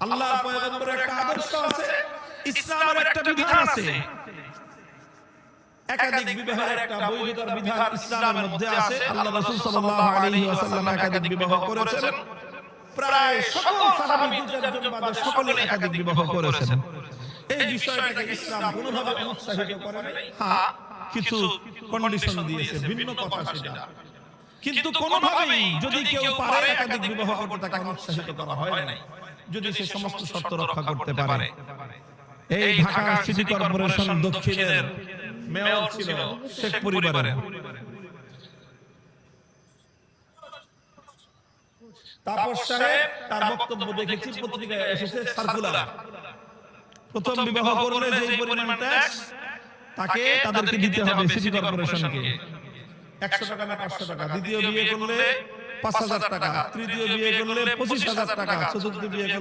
আল্লাহর পয়গম্বরের একটা আদর্শ আছে, ইসলামের একটা বিধান আছে। একাধিক বিবাহের একটা বৈধতার বিধান ইসলামের মধ্যে আছে। আল্লাহ রাসূল সাল্লাল্লাহু আলাইহি ওয়াসাল্লাম একাধিক বিবাহ করেছেন। প্রায় সকল সাহাবী দুজন বাদে সকলে একাধিক বিবাহ করেছেন। এই বিষয়টাকে ইসলাম কোনোভাবে অনুৎসাহিত করে নাই। হ্যাঁ, কিছু কন্ডিশন দিয়েছে, ভিন্ন কথা সেটা। কিন্তু কোনোভাবেই যদি কেউ পারে একাধিক বিবাহ করতে তাকে অনুৎসাহিত করা হয় নাই, যদি সে সমস্ত শর্ত রক্ষা করতে পারে। এই ঢাকা সিটি কর্পোরেশন দক্ষিণের মেয়র ছিল শেখ পরিবারের। তাপস সাহেব তার বক্তব্য দেখেছি পত্রিকায় এসেছে সার্কুলার। প্রথম বিবাহ করলে যে পরিমাণ ট্যাক্স তাকে তাদেরকে দিতে হবে সিটি কর্পোরেশনকে 100 টাকা না 500 টাকা, দ্বিতীয় বিয়ে করলে 5000 টাকা, তৃতীয় বিয়ে করলে 25000 টাকা, চতুর্থ বিয়ে করলে